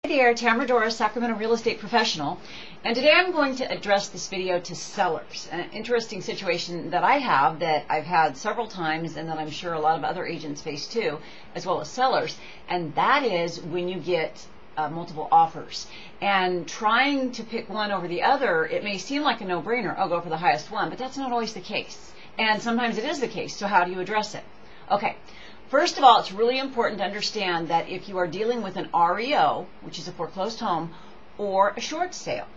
Hi there, Tamara, Sacramento real estate professional, and today I'm going to address this video to sellers. An interesting situation that I have, that I've had several times, and that I'm sure a lot of other agents face too, as well as sellers, and that is when you get multiple offers. And trying to pick one over the other, it may seem like a no-brainer, I'll go for the highest one, but that's not always the case. And sometimes it is the case, so how do you address it? Okay. First of all, it's really important to understand that if you are dealing with an REO, which is a foreclosed home, or a short sale,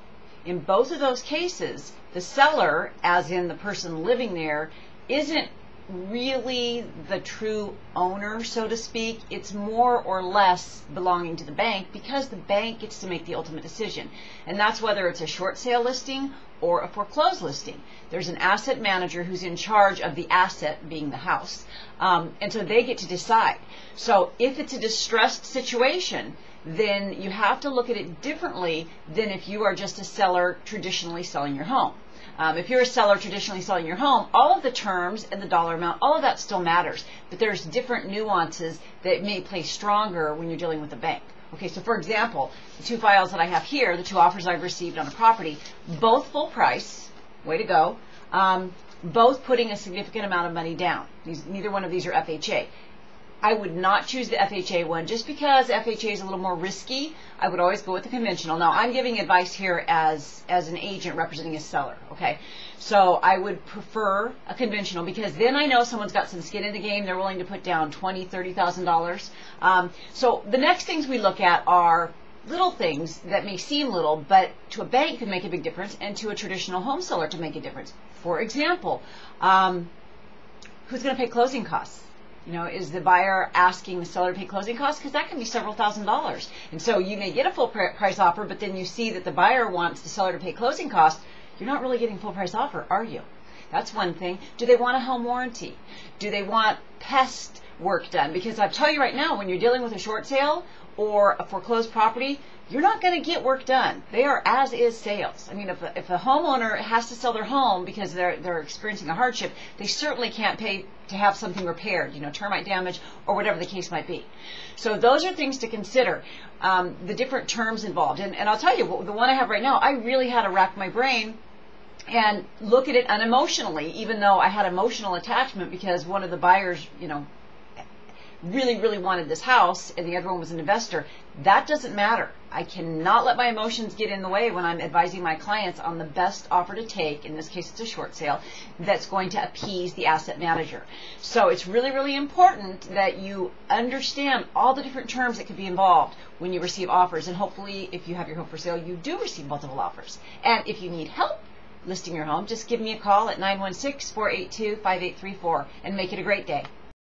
in both of those cases, the seller, as in the person living there, isn't really the true owner, so to speak. It's more or less belonging to the bank because the bank gets to make the ultimate decision. And that's whether it's a short sale listing or a foreclosed listing. There's an asset manager who's in charge of the asset, being the house, and so they get to decide. So if it's a distressed situation, then you have to look at it differently than if you are just a seller traditionally selling your home. If you're a seller traditionally selling your home, all of the terms and the dollar amount, all of that still matters, but there's different nuances that may play stronger when you're dealing with a bank. Okay, so for example, the two files that I have here, the two offers I've received on a property, both full price, way to go, both putting a significant amount of money down. Neither one of these are FHA. I would not choose the FHA one just because FHA is a little more risky. I would always go with the conventional. Now, I'm giving advice here as an agent representing a seller, okay? So I would prefer a conventional because then I know someone's got some skin in the game. They're willing to put down $20,000, $30,000. So the next things we look at are little things that may seem little, but to a bank could make a big difference, and to a traditional home seller to make a difference. For example, who's going to pay closing costs? You know, is the buyer asking the seller to pay closing costs? Because that can be several $1,000s. And so you may get a full price offer, but then you see that the buyer wants the seller to pay closing costs. You're not really getting full price offer, are you? That's one thing. Do they want a home warranty? Do they want pest work done? Because I'll tell you right now, when you're dealing with a short sale or a foreclosed property, you're not going to get work done. They are as-is sales. I mean, if a homeowner has to sell their home because they're experiencing a hardship, they certainly can't pay to have something repaired, you know, termite damage or whatever the case might be. So those are things to consider, the different terms involved. And I'll tell you, the one I have right now, I really had to rack my brain and look at it unemotionally, even though I had emotional attachment because one of the buyers, you know, really wanted this house and the other one was an investor. That doesn't matter. I cannot let my emotions get in the way when I'm advising my clients on the best offer to take. In this case, it's a short sale that's going to appease the asset manager. So it's really important that you understand all the different terms that could be involved when you receive offers, and hopefully if you have your home for sale, you do receive multiple offers. And if you need help listing your home, just give me a call at 916-482-5834 and make it a great day.